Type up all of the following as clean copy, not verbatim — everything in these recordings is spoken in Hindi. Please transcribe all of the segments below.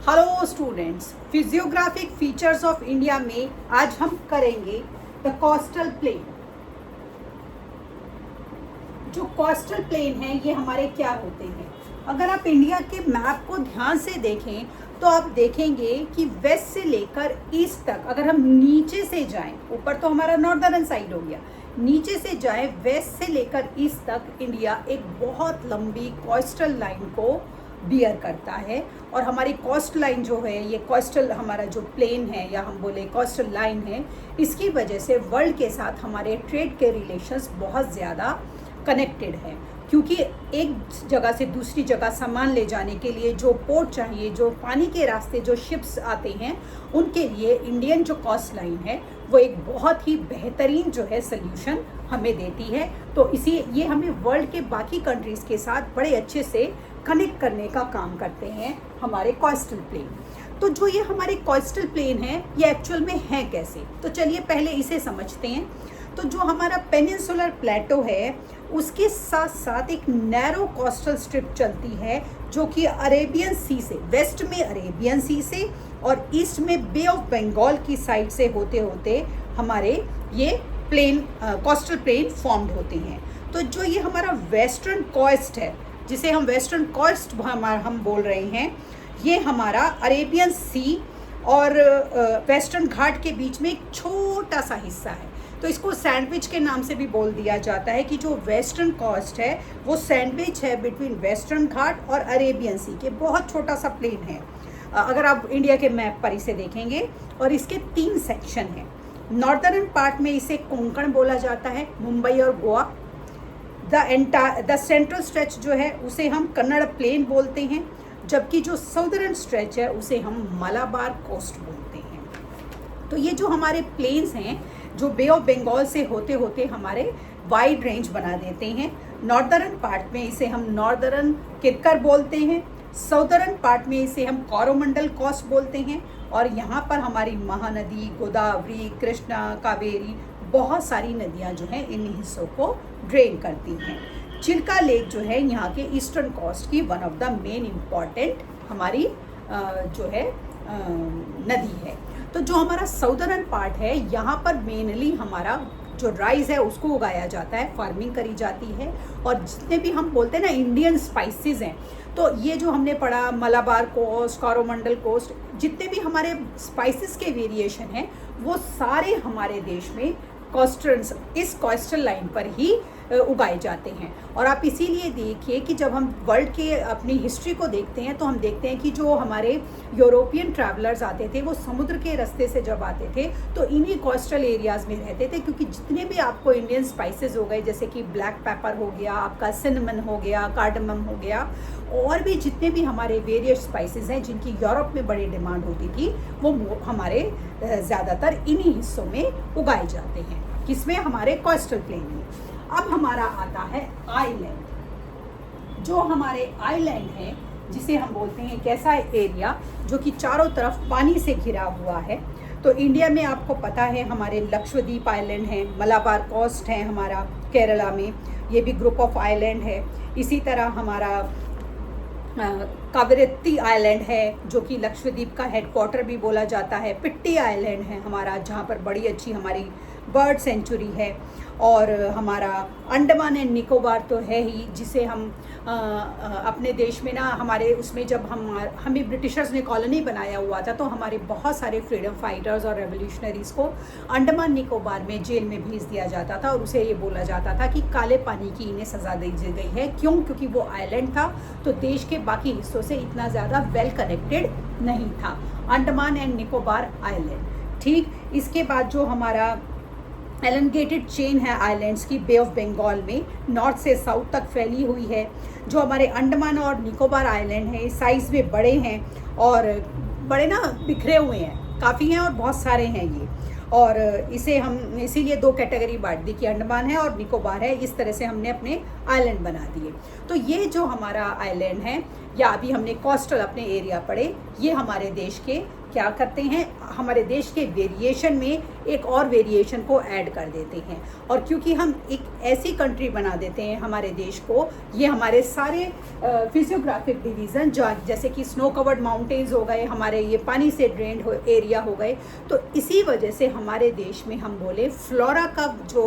Hello students, physiographic features of India में आज हम करेंगे द कोस्टल प्लेन। जो कोस्टल प्लेन है ये हमारे क्या होते हैं। अगर आप इंडिया के मैप को ध्यान से देखें तो आप देखेंगे कि वेस्ट से लेकर ईस्ट तक अगर हम नीचे से जाएं, ऊपर तो हमारा नॉर्दर्न साइड हो गया, नीचे से जाएं वेस्ट से लेकर ईस्ट तक इंडिया एक बहुत लंबी कोस्टल लाइन को बियर करता है। और हमारी कोस्ट लाइन जो है, ये कोस्टल हमारा जो प्लेन है या हम बोले कोस्टल लाइन है, इसकी वजह से वर्ल्ड के साथ हमारे ट्रेड के रिलेशंस बहुत ज़्यादा कनेक्टेड हैं, क्योंकि एक जगह से दूसरी जगह सामान ले जाने के लिए जो पोर्ट चाहिए, जो पानी के रास्ते जो शिप्स आते हैं, उनके लिए इंडियन जो कोस्ट लाइन है वो एक बहुत ही बेहतरीन जो है सल्यूशन हमें देती है। तो इसी ये हमें वर्ल्ड के बाकी कंट्रीज़ के साथ बड़े अच्छे से कनेक्ट करने का काम करते हैं हमारे कोस्टल प्लेन। तो जो ये हमारे कोस्टल प्लेन है ये एक्चुअल में है कैसे, तो चलिए पहले इसे समझते हैं। तो जो हमारा पेनिनसुलर प्लेटो है उसके साथ साथ एक नैरो कोस्टल स्ट्रिप चलती है जो कि अरेबियन सी से, वेस्ट में अरेबियन सी से और ईस्ट में बे ऑफ बंगाल की साइड से होते होते हमारे ये प्लेन कोस्टल प्लेन फॉर्म्ड होते हैं। तो जो ये हमारा वेस्टर्न कोस्ट है, जिसे हम वेस्टर्न कोस्ट हम बोल रहे हैं, ये हमारा अरेबियन सी और वेस्टर्न घाट के बीच में एक छोटा सा हिस्सा है। तो इसको सैंडविच के नाम से भी बोल दिया जाता है कि जो वेस्टर्न कोस्ट है वो सैंडविच है बिटवीन वेस्टर्न घाट और अरेबियन सी के, बहुत छोटा सा प्लेन है अगर आप इंडिया के मैप पर इसे देखेंगे। और इसके 3 सेक्शन हैं। नॉर्दर्न पार्ट में इसे कोंकण बोला जाता है, मुंबई और गोवा। द सेंट्रल स्ट्रेच जो है उसे हम कन्नड़ प्लेन बोलते हैं, जबकि जो साउदर्न स्ट्रेच है उसे हम मलाबार कोस्ट बोलते हैं। तो ये जो हमारे प्लेन्स हैं जो बे ऑफ बंगाल से होते होते हमारे वाइड रेंज बना देते हैं। नॉर्दर्न पार्ट में इसे हम नॉर्दर्न किरकर बोलते हैं, साउदर्न पार्ट में इसे हम कोरोमंडल कोस्ट बोलते हैं। और यहाँ पर हमारी महानदी, गोदावरी, कृष्णा, कावेरी, बहुत सारी नदियाँ जो हैं इन हिस्सों को ड्रेन करती हैं। चिल्का लेक जो है यहाँ के ईस्टर्न कोस्ट की one of the main important हमारी जो है नदी है। तो जो हमारा साउदर्न पार्ट है यहाँ पर मेनली हमारा जो राइस है उसको उगाया जाता है, फार्मिंग करी जाती है। और जितने भी हम बोलते हैं ना इंडियन स्पाइसेस हैं, तो ये जो हमने पढ़ा मलाबार कोस्ट, कोरोमंडल कोस्ट, जितने भी हमारे स्पाइसेस के वेरिएशन हैं वो सारे हमारे देश में इस कोस्टल लाइन पर ही उगाए जाते हैं। और आप इसीलिए देखिए कि जब हम वर्ल्ड के अपनी हिस्ट्री को देखते हैं तो हम देखते हैं कि जो हमारे यूरोपियन ट्रैवलर्स आते थे वो समुद्र के रास्ते से जब आते थे तो इन्हीं कोस्टल एरियाज़ में रहते थे, क्योंकि जितने भी आपको इंडियन स्पाइसेस हो गए, जैसे कि ब्लैक पेपर हो गया, आपका सिनेमन हो गया, कार्डमम हो गया, और भी जितने भी हमारे वेरियस स्पाइसेस हैं जिनकी यूरोप में बड़ी डिमांड होती थी, वो हमारे ज़्यादातर इन्हीं हिस्सों में उगाए जाते हैं। किसमें? हमारे कोस्टल प्लेन में। अब हमारा आता है आइलैंड। जो हमारे आइलैंड है जिसे हम बोलते हैं कैसा एरिया जो कि चारों तरफ पानी से घिरा हुआ है। तो इंडिया में आपको पता है हमारे लक्षद्वीप आइलैंड है, मलाबार कोस्ट है हमारा केरला में, ये भी ग्रुप ऑफ आइलैंड है। इसी तरह हमारा कावेरत्ती आइलैंड है जो कि लक्षद्वीप का हेडक्वार्टर भी बोला जाता है। पिट्टी आइलैंड है हमारा जहाँ पर बड़ी अच्छी हमारी बर्ड सेंचुरी है। और हमारा अंडमान एंड निकोबार तो है ही, जिसे हम अपने देश में ना हमारे उसमें जब हमें ब्रिटिशर्स ने कॉलोनी बनाया हुआ था तो हमारे बहुत सारे फ्रीडम फाइटर्स और रेवोल्यूशनरीज़ को अंडमान निकोबार में जेल में भेज दिया जाता था और उसे ये बोला जाता था कि काले पानी की इन्हें सज़ा दी गई है। क्यों? क्योंकि वो आइलैंड था तो देश के बाकी हिस्सों से इतना ज़्यादा वेल कनेक्टेड नहीं था। Andaman and Nicobar island. ठीक, इसके बाद जो हमारा एलंगेटेड चेन है आइलैंड्स की बे ऑफ बंगाल में, नॉर्थ से साउथ तक फैली हुई है। जो हमारे अंडमान और निकोबार आइलैंड है साइज़ में बड़े हैं और बड़े ना बिखरे हुए हैं, काफ़ी हैं और बहुत सारे हैं ये। और इसे हम इसीलिए 2 कैटेगरी बांट दी कि अंडमान है और निकोबार है, इस तरह से हमने अपने आइलैंड बना दिए। तो ये जो हमारा आइलैंड है या अभी हमने कोस्टल अपने एरिया पढ़े, ये हमारे देश के क्या करते हैं, हमारे देश के वेरिएशन में एक और वेरिएशन को ऐड कर देते हैं। और क्योंकि हम एक ऐसी कंट्री बना देते हैं हमारे देश को, ये हमारे सारे फिजियोग्राफिक डिवीज़न जैसे कि स्नो कवर्ड माउंटेन्स हो गए, हमारे ये पानी से ड्रेन्ड एरिया हो गए, तो इसी वजह से हमारे देश में हम बोले फ्लोरा का जो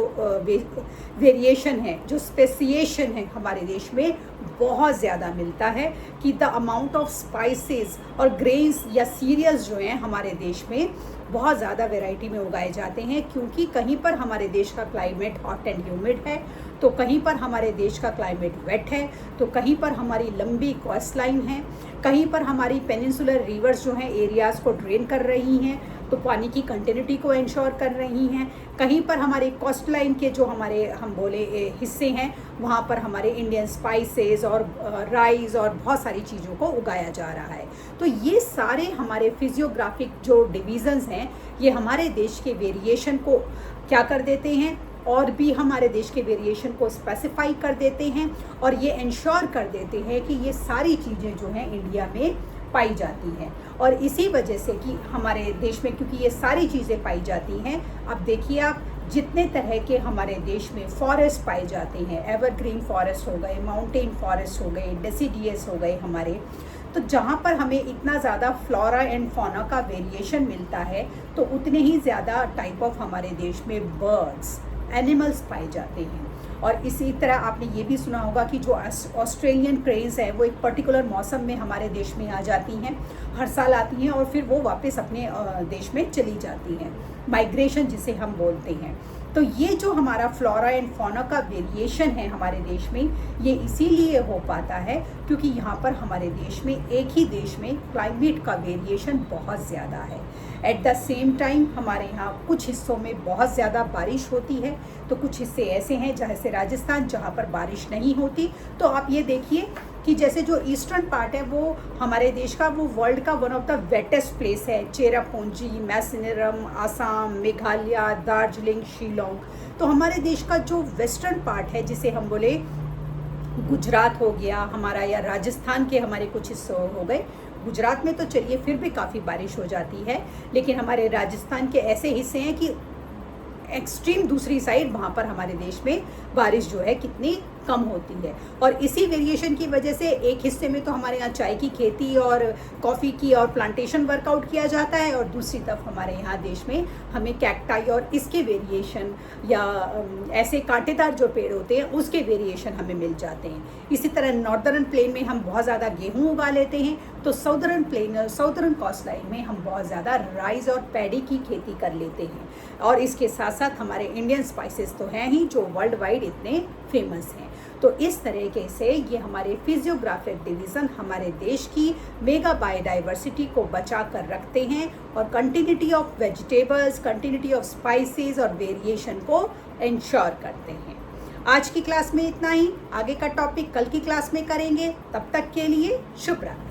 वेरिएशन है, जो स्पेसिएशन है हमारे देश में बहुत ज़्यादा मिलता है कि द अमाउंट ऑफ स्पाइसेस और ग्रेन्स या सीरियल्स जो हैं हमारे देश में बहुत ज़्यादा वैरायटी में उगाए जाते हैं। क्योंकि कहीं पर हमारे देश का क्लाइमेट हॉट एंड ह्यूमिड है, तो कहीं पर हमारे देश का क्लाइमेट वेट है, तो कहीं पर हमारी लंबी कोस्ट लाइन है, कहीं पर हमारी पेनिनसुलर रिवर्स जो हैं एरियाज़ को ड्रेन कर रही हैं, तो पानी की कंटिन्यूटी को इंश्योर कर रही हैं। कहीं पर हमारे कोस्ट लाइन के जो हमारे हम बोले हिस्से हैं, वहाँ पर हमारे इंडियन स्पाइसेस और राइस और बहुत सारी चीज़ों को उगाया जा रहा है। तो ये सारे हमारे फिजियोग्राफिक जो डिवीज़न्स हैं, ये हमारे देश के वेरिएशन को क्या कर देते हैं, और भी हमारे देश के वेरिएशन को स्पेसिफाई कर देते हैं, और ये इंश्योर कर देते हैं कि ये सारी चीज़ें जो हैं इंडिया में पाई जाती हैं। और इसी वजह से कि हमारे देश में क्योंकि ये सारी चीज़ें पाई जाती हैं, अब देखिए आप जितने तरह के हमारे देश में फॉरेस्ट पाए जाते हैं, एवरग्रीन फॉरेस्ट हो गए, माउंटेन फॉरेस्ट हो गए, डेसिडियस हो गए हमारे, तो जहाँ पर हमें इतना ज़्यादा फ्लोरा एंड फौना का वेरिएशन मिलता है, तो उतने ही ज़्यादा टाइप ऑफ हमारे देश में बर्ड्स, एनिमल्स पाए जाते हैं। और इसी तरह आपने ये भी सुना होगा कि जो ऑस्ट्रेलियन क्रेन्स है वो एक पर्टिकुलर मौसम में हमारे देश में आ जाती हैं, हर साल आती हैं और फिर वो वापस अपने देश में चली जाती हैं, माइग्रेशन जिसे हम बोलते हैं। तो ये जो हमारा फ्लोरा एंड फौना का वेरिएशन है हमारे देश में, ये इसीलिए हो पाता है क्योंकि यहाँ पर हमारे देश में, एक ही देश में क्लाइमेट का वेरिएशन बहुत ज़्यादा है। एट द सेम टाइम हमारे यहाँ कुछ हिस्सों में बहुत ज़्यादा बारिश होती है, तो कुछ हिस्से ऐसे हैं जैसे राजस्थान जहाँ पर बारिश नहीं होती। तो आप ये देखिए कि जैसे जो ईस्टर्न पार्ट है वो हमारे देश का, वो वर्ल्ड का one of the wettest place है, चेरापूंजी, मैसिनरम, आसाम, मेघालय, दार्जिलिंग, शिलोंग। तो हमारे देश का जो वेस्टर्न पार्ट है, जिसे हम बोले गुजरात हो गया हमारा, या राजस्थान के हमारे कुछ हिस्से हो गए, गुजरात में तो चलिए फिर भी काफ़ी बारिश हो जाती है, लेकिन हमारे राजस्थान के ऐसे हिस्से हैं कि एक्सट्रीम दूसरी साइड, वहाँ पर हमारे देश में बारिश जो है कितनी कम होती है। और इसी वेरिएशन की वजह से एक हिस्से में तो हमारे यहाँ चाय की खेती और कॉफ़ी की और प्लांटेशन वर्कआउट किया जाता है, और दूसरी तरफ हमारे यहाँ देश में हमें कैक्टाई और इसके वेरिएशन या ऐसे कांटेदार जो पेड़ होते हैं उसके वेरिएशन हमें मिल जाते हैं। इसी तरह नॉर्दर्न प्लेन में हम बहुत ज़्यादा गेहूँ उगा लेते हैं, तो साउदर्न कोस्ट लाइन में हम बहुत ज़्यादा राइस और पैडी की खेती कर लेते हैं। और इसके साथ साथ हमारे इंडियन स्पाइसेस तो हैं ही जो वर्ल्ड वाइड इतने फेमस हैं। तो इस तरीके से ये हमारे फिजियोग्राफिक डिवीज़न हमारे देश की मेगा बायोडाइवर्सिटी को बचा कर रखते हैं और continuity of vegetables, continuity of spices और वेरिएशन को इंश्योर करते हैं। आज की क्लास में इतना ही, आगे का टॉपिक कल की क्लास में करेंगे। तब तक के लिए शुभ रात्रि।